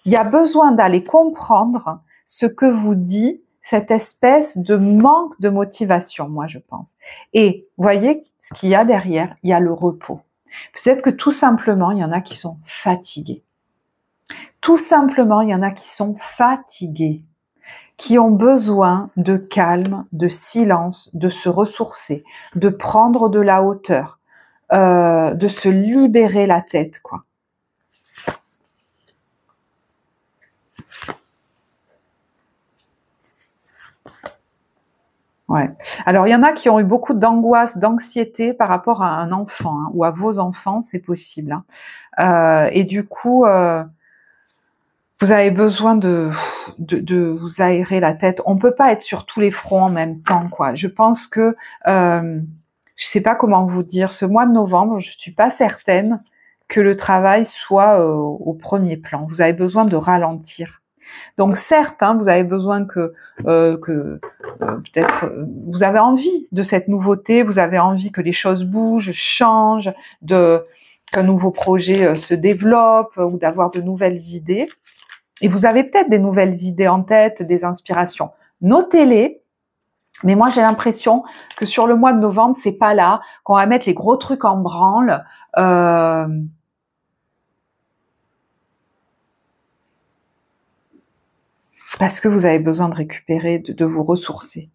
Il y a besoin d'aller comprendre ce que vous dit cette espèce de manque de motivation, moi je pense. Et voyez ce qu'il y a derrière, il y a le repos. Peut-être que tout simplement, il y en a qui sont fatigués. Tout simplement, il y en a qui sont fatigués, qui ont besoin de calme, de silence, de se ressourcer, de prendre de la hauteur, de se libérer la tête, quoi. Ouais. Alors, il y en a qui ont eu beaucoup d'angoisse, d'anxiété par rapport à un enfant, hein, ou à vos enfants, c'est possible. Hein. Et du coup, vous avez besoin de vous aérer la tête. On peut pas être sur tous les fronts en même temps, quoi. Je pense que, je sais pas comment vous dire, ce mois de novembre, je suis pas certaine que le travail soit au premier plan. Vous avez besoin de ralentir. Donc certes, hein, vous avez besoin que peut-être vous avez envie de cette nouveauté, vous avez envie que les choses bougent, changent, qu'un nouveau projet se développe ou d'avoir de nouvelles idées. Et vous avez peut-être des nouvelles idées en tête, des inspirations. Notez-les. Mais moi, j'ai l'impression que sur le mois de novembre, c'est pas là qu'on va mettre les gros trucs en branle. Parce que vous avez besoin de récupérer, de vous ressourcer.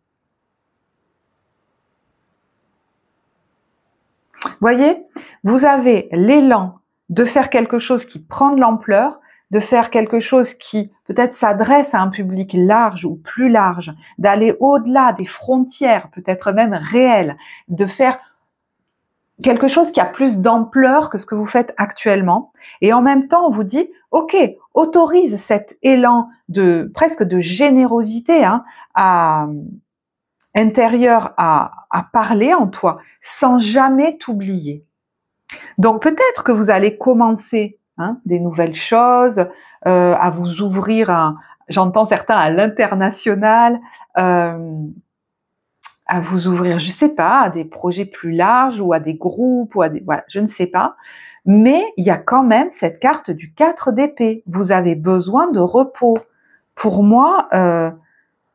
Voyez, vous avez l'élan de faire quelque chose qui prend de l'ampleur, de faire quelque chose qui peut-être s'adresse à un public large ou plus large, d'aller au-delà des frontières, peut-être même réelles, de faire quelque chose qui a plus d'ampleur que ce que vous faites actuellement. Et en même temps, on vous dit, ok, autorise cet élan de presque de générosité, hein, intérieur à parler en toi, sans jamais t'oublier. Donc peut-être que vous allez commencer, hein, des nouvelles choses, à vous ouvrir, j'entends certains à l'international, à vous ouvrir, je sais pas, à des projets plus larges ou à des groupes ou à des, voilà, je ne sais pas. Mais il y a quand même cette carte du 4 d'épée. Vous avez besoin de repos. Pour moi,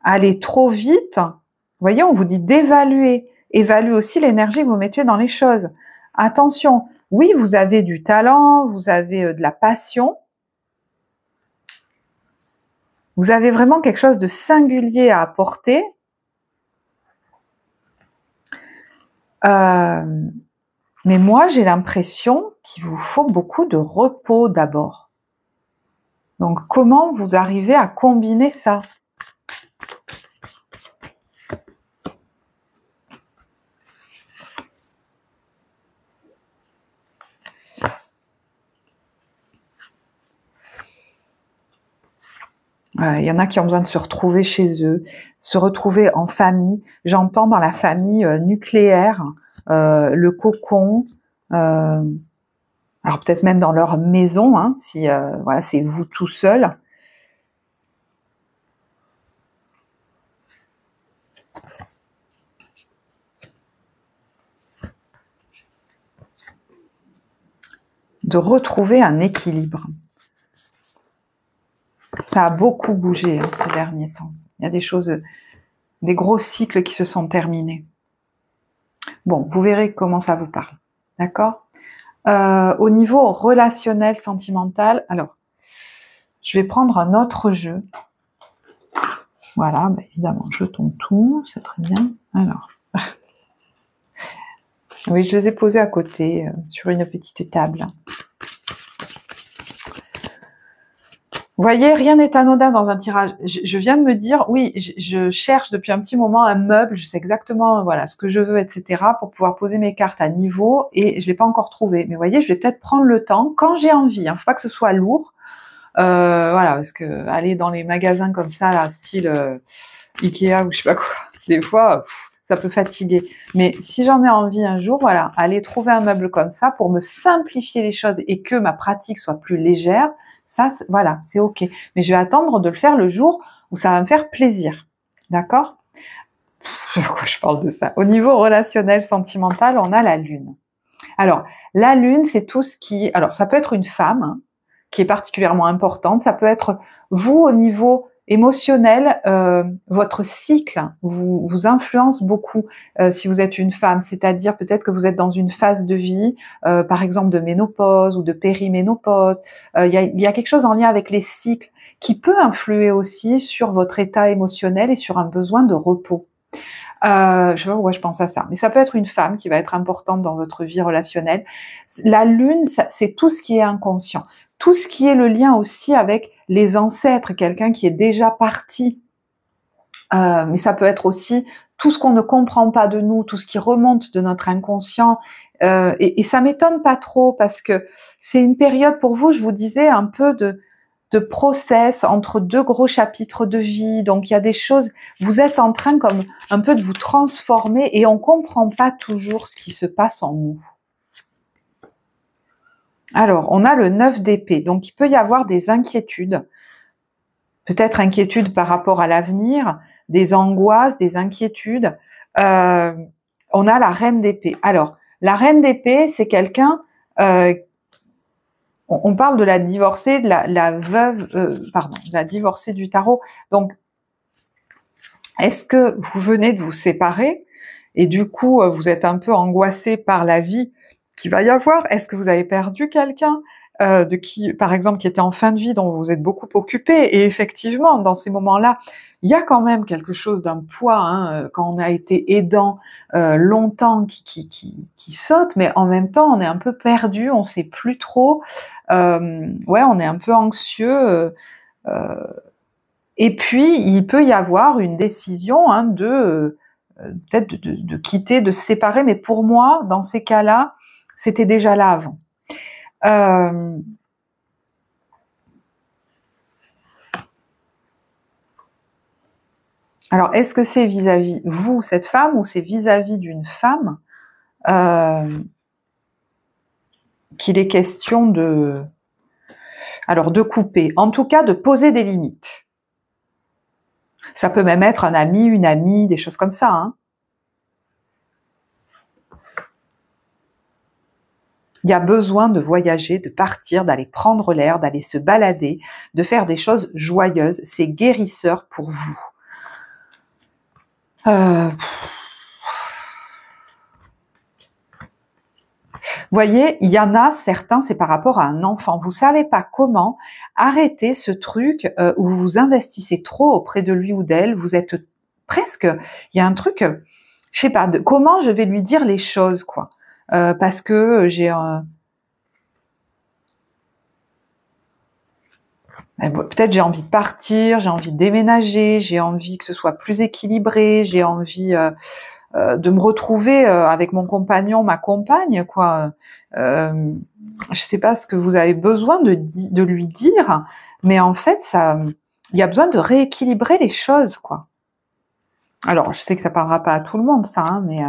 aller trop vite, vous voyez, on vous dit d'évaluer. Évaluez aussi l'énergie que vous mettez dans les choses. Attention, oui, vous avez du talent, vous avez de la passion. Vous avez vraiment quelque chose de singulier à apporter. Mais moi, j'ai l'impression qu'il vous faut beaucoup de repos d'abord. Donc, comment vous arrivez à combiner ça ? Il y en a qui ont besoin de se retrouver chez eux, se retrouver en famille. J'entends dans la famille nucléaire, le cocon, alors peut-être même dans leur maison, hein, si voilà, c'est vous tout seul. De retrouver un équilibre. Ça a beaucoup bougé, hein, ces derniers temps. Il y a des choses, des gros cycles qui se sont terminés. Bon, vous verrez comment ça vous parle. D'accord ? Au niveau relationnel, sentimental, alors, je vais prendre un autre jeu. Voilà, bah évidemment, jetons tout, c'est très bien. Alors, oui, je les ai posés à côté, sur une petite table. Vous voyez, rien n'est anodin dans un tirage. Je viens de me dire, oui, je cherche depuis un petit moment un meuble, je sais exactement voilà ce que je veux, etc., pour pouvoir poser mes cartes à niveau, et je l'ai pas encore trouvé. Mais vous voyez, je vais peut-être prendre le temps, quand j'ai envie, hein, faut pas que ce soit lourd, voilà, parce que aller dans les magasins comme ça, là, style Ikea ou je sais pas quoi, des fois, ça peut fatiguer. Mais si j'en ai envie un jour, voilà, aller trouver un meuble comme ça pour me simplifier les choses et que ma pratique soit plus légère, ça, voilà, c'est ok. Mais je vais attendre de le faire le jour où ça va me faire plaisir. D'accord ? Pourquoi je parle de ça ? Au niveau relationnel, sentimental, on a la Lune. Alors, la Lune, c'est tout ce qui... Alors, ça peut être une femme, hein, qui est particulièrement importante. Ça peut être vous au niveau émotionnel, votre cycle vous influence beaucoup si vous êtes une femme, c'est-à-dire peut-être que vous êtes dans une phase de vie, par exemple de ménopause ou de périménopause. Il y a quelque chose en lien avec les cycles qui peut influer aussi sur votre état émotionnel et sur un besoin de repos. Je sais pas pourquoi je pense à ça, mais ça peut être une femme qui va être importante dans votre vie relationnelle. La lune, c'est tout ce qui est inconscient, tout ce qui est le lien aussi avec les ancêtres, quelqu'un qui est déjà parti. Mais ça peut être aussi tout ce qu'on ne comprend pas de nous, tout ce qui remonte de notre inconscient. Et ça m'étonne pas trop parce que c'est une période pour vous, je vous disais, un peu de process entre deux gros chapitres de vie. Donc il y a des choses, vous êtes en train comme un peu de vous transformer et on comprend pas toujours ce qui se passe en nous. Alors, on a le 9 d'épée, donc il peut y avoir des inquiétudes, peut-être inquiétudes par rapport à l'avenir, des angoisses, des inquiétudes. On a la reine d'épée. Alors, la reine d'épée, c'est quelqu'un... on parle de la divorcée, de la veuve, de la divorcée du tarot. Donc, est-ce que vous venez de vous séparer et du coup, vous êtes un peu angoissé par la vie qu'il va y avoir? Est-ce que vous avez perdu quelqu'un de qui, par exemple, qui était en fin de vie, dont vous êtes beaucoup occupé? Et effectivement, dans ces moments-là, il y a quand même quelque chose d'un poids, hein, quand on a été aidant longtemps qui saute, mais en même temps, on est un peu perdu, on sait plus trop. Ouais, on est un peu anxieux. Et puis, il peut y avoir une décision hein, peut-être de quitter, de se séparer. Mais pour moi, dans ces cas-là, c'était déjà là avant. Alors, est-ce que c'est vis-à-vis vous, cette femme, ou c'est vis-à-vis d'une femme qu'il est question de couper, en tout cas de poser des limites. Ça peut même être un ami, une amie, des choses comme ça. Hein. Il y a besoin de voyager, de partir, d'aller prendre l'air, d'aller se balader, de faire des choses joyeuses. C'est guérisseur pour vous. Voyez, il y en a certains, c'est par rapport à un enfant. Vous savez pas comment arrêter ce truc où vous vous investissez trop auprès de lui ou d'elle. Vous êtes presque, il y a un truc, je sais pas, de comment je vais lui dire les choses, quoi. Parce que j'ai peut-être j'ai envie de partir, j'ai envie de déménager, j'ai envie que ce soit plus équilibré, j'ai envie de me retrouver avec mon compagnon, ma compagne, quoi. Je sais pas ce que vous avez besoin de lui dire, mais en fait, il y a besoin de rééquilibrer les choses, quoi. Alors, je sais que ça parlera pas à tout le monde, ça, hein, mais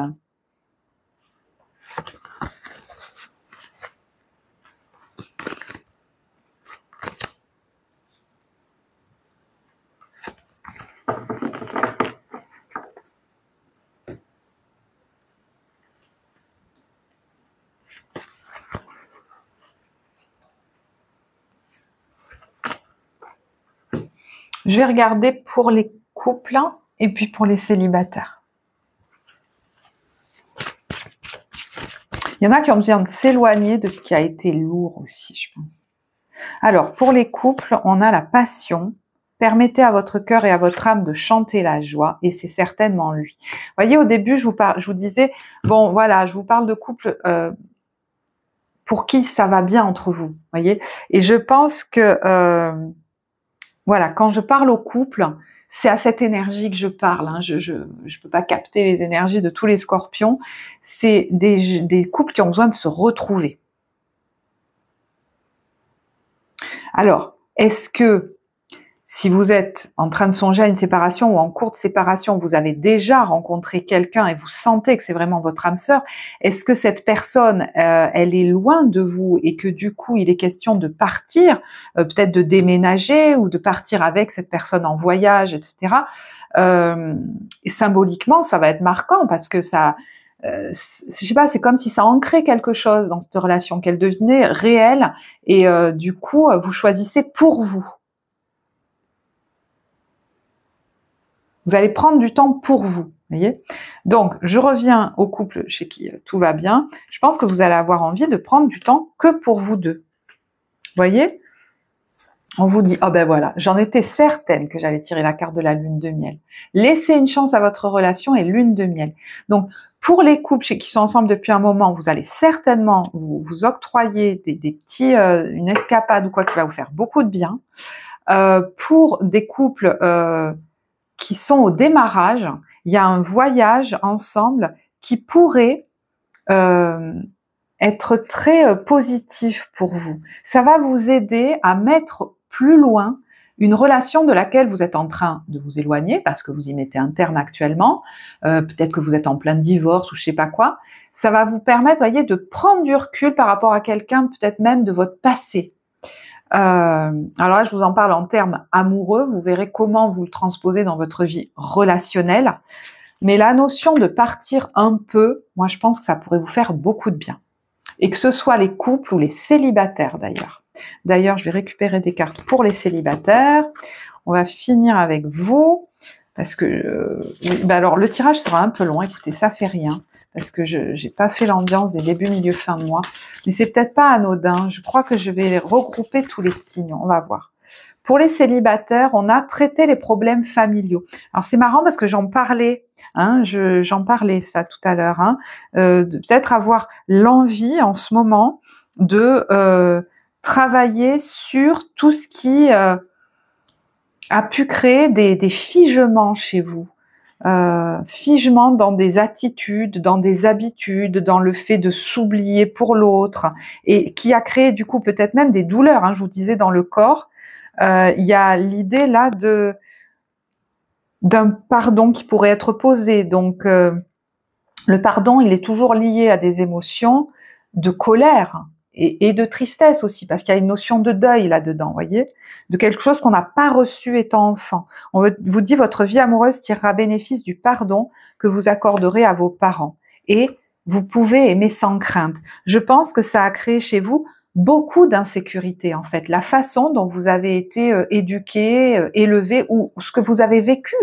je vais regarder pour les couples et puis pour les célibataires. Il y en a qui ont besoin de s'éloigner de ce qui a été lourd aussi, je pense. Alors, pour les couples, on a la passion. Permettez à votre cœur et à votre âme de chanter la joie, et c'est certainement lui. Vous voyez, au début, je vous disais, bon, voilà, je vous parle de couple pour qui ça va bien entre vous, voyez. Et je pense que, voilà, quand je parle au couple, c'est à cette énergie que je parle. Hein. Je peux pas capter les énergies de tous les scorpions. C'est des couples qui ont besoin de se retrouver. Alors, est-ce que si vous êtes en train de songer à une séparation ou en cours de séparation, vous avez déjà rencontré quelqu'un et vous sentez que c'est vraiment votre âme sœur, est-ce que cette personne, elle est loin de vous et que du coup, il est question de partir, peut-être de déménager ou de partir avec cette personne en voyage, etc. Et symboliquement, ça va être marquant parce que ça, je sais pas, c'est comme si ça ancrait quelque chose dans cette relation, qu'elle devenait réelle et du coup, vous choisissez pour vous. Vous allez prendre du temps pour vous, voyez. Donc, je reviens au couple chez qui tout va bien. Je pense que vous allez avoir envie de prendre du temps que pour vous deux. Voyez? On vous dit, oh ben voilà, j'en étais certaine que j'allais tirer la carte de la lune de miel. Laissez une chance à votre relation et lune de miel. Donc, pour les couples qui sont ensemble depuis un moment, vous allez certainement vous octroyer des petits, une escapade ou quoi qui va vous faire beaucoup de bien. Pour des couples qui sont au démarrage, il y a un voyage ensemble qui pourrait être très positif pour vous. Ça va vous aider à mettre plus loin une relation de laquelle vous êtes en train de vous éloigner parce que vous y mettez un terme actuellement, peut-être que vous êtes en plein divorce ou je sais pas quoi. Ça va vous permettre, voyez, de prendre du recul par rapport à quelqu'un, peut-être même de votre passé. Alors là, je vous en parle en termes amoureux, vous verrez comment vous le transposez dans votre vie relationnelle. Mais la notion de partir un peu, moi je pense que ça pourrait vous faire beaucoup de bien. Et que ce soit les couples ou les célibataires d'ailleurs. D'ailleurs, je vais récupérer des cartes pour les célibataires. On va finir avec vous. Parce que, oui, bah alors le tirage sera un peu long, écoutez, ça fait rien. Parce que je n'ai pas fait l'ambiance des débuts, milieu, fin de mois. Mais c'est peut-être pas anodin. Je crois que je vais regrouper tous les signes. On va voir. Pour les célibataires, on a traité les problèmes familiaux. Alors c'est marrant parce que j'en parlais, hein, j'en parlais ça tout à l'heure, hein, de peut-être avoir l'envie en ce moment de travailler sur tout ce qui a pu créer des figements chez vous. Figements dans des attitudes, dans des habitudes, dans le fait de s'oublier pour l'autre, et qui a créé du coup peut-être même des douleurs, hein, je vous disais, dans le corps. Il y a l'idée là d'un pardon qui pourrait être posé. Donc le pardon, il est toujours lié à des émotions de colère et de tristesse aussi, parce qu'il y a une notion de deuil là-dedans, voyez, de quelque chose qu'on n'a pas reçu étant enfant. On vous dit votre vie amoureuse tirera bénéfice du pardon que vous accorderez à vos parents. Et vous pouvez aimer sans crainte. Je pense que ça a créé chez vous beaucoup d'insécurité en fait, la façon dont vous avez été éduqué, élevé, ou ce que vous avez vécu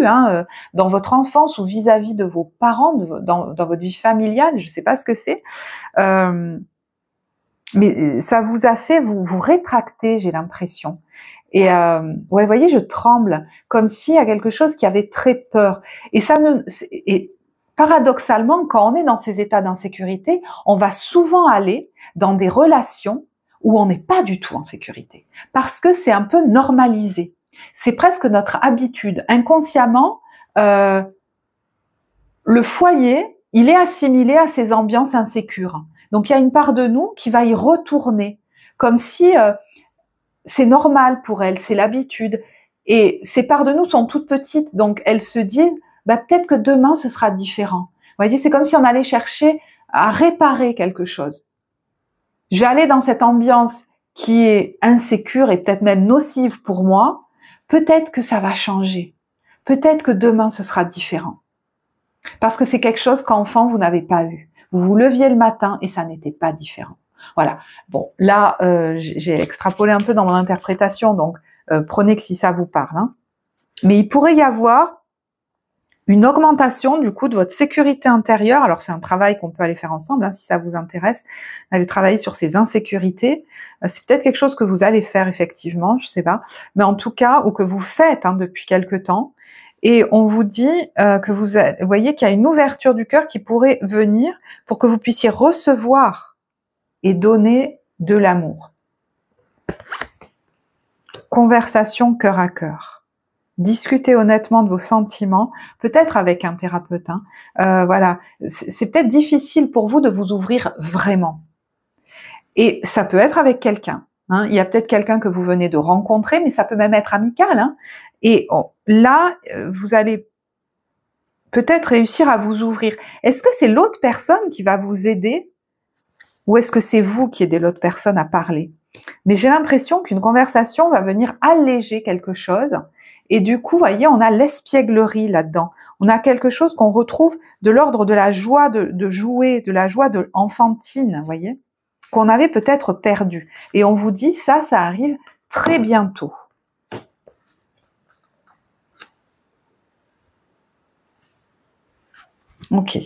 dans votre enfance ou vis-à-vis de vos parents, dans votre vie familiale, je ne sais pas ce que c'est, mais ça vous a fait vous rétracter, j'ai l'impression. Et ouais, vous voyez, je tremble, comme s'il y a quelque chose qui avait très peur. Et paradoxalement, quand on est dans ces états d'insécurité, on va souvent aller dans des relations où on n'est pas du tout en sécurité, parce que c'est un peu normalisé. C'est presque notre habitude. Inconsciemment, le foyer, il est assimilé à ces ambiances insécures. Donc il y a une part de nous qui va y retourner, comme si c'est normal pour elle, c'est l'habitude. Et ces parts de nous sont toutes petites, donc elles se disent, peut-être que demain ce sera différent. Vous voyez, c'est comme si on allait chercher à réparer quelque chose. Je vais aller dans cette ambiance qui est insécure et peut-être même nocive pour moi. Peut-être que ça va changer. Peut-être que demain ce sera différent. Parce que c'est quelque chose qu'enfant vous n'avez pas eu. Vous vous leviez le matin et ça n'était pas différent. Voilà. Bon, là, j'ai extrapolé un peu dans mon interprétation, donc prenez que si ça vous parle. Hein. Mais il pourrait y avoir une augmentation du coup de votre sécurité intérieure. Alors c'est un travail qu'on peut aller faire ensemble, hein, si ça vous intéresse, d'aller travailler sur ces insécurités. C'est peut-être quelque chose que vous allez faire effectivement, je sais pas, mais en tout cas, ou que vous faites depuis quelque temps. Et on vous dit que vous voyez qu'il y a une ouverture du cœur qui pourrait venir pour que vous puissiez recevoir et donner de l'amour. Conversation cœur à cœur. Discutez honnêtement de vos sentiments, peut-être avec un thérapeute. Voilà, c'est peut-être difficile pour vous de vous ouvrir vraiment. Et ça peut être avec quelqu'un. Il y a peut-être quelqu'un que vous venez de rencontrer, mais ça peut même être amical. Et là, vous allez peut-être réussir à vous ouvrir. Est-ce que c'est l'autre personne qui va vous aider ou est-ce que c'est vous qui aidez l'autre personne à parler? Mais j'ai l'impression qu'une conversation va venir alléger quelque chose. Et du coup, vous voyez, on a l'espièglerie là-dedans. On a quelque chose qu'on retrouve de l'ordre de la joie de jouer, de la joie de enfantine, vous voyez, qu'on avait peut-être perdu. Et on vous dit, ça arrive très bientôt. Ok.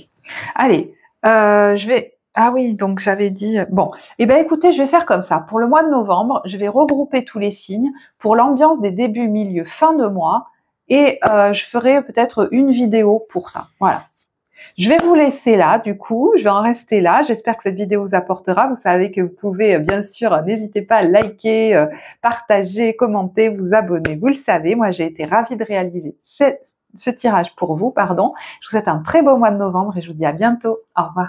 Allez, je vais... Ah oui, donc j'avais dit... Bon, eh bien écoutez, je vais faire comme ça. Pour le mois de novembre, je vais regrouper tous les signes pour l'ambiance des débuts, milieu, fin de mois. Et je ferai peut-être une vidéo pour ça. Voilà. Je vais vous laisser là, du coup, je vais en rester là. J'espère que cette vidéo vous apportera. Vous savez que vous pouvez, bien sûr, n'hésitez pas à liker, partager, commenter, vous abonner. Vous le savez, moi j'ai été ravie de réaliser ce tirage pour vous, pardon. Je vous souhaite un très beau mois de novembre et je vous dis à bientôt. Au revoir.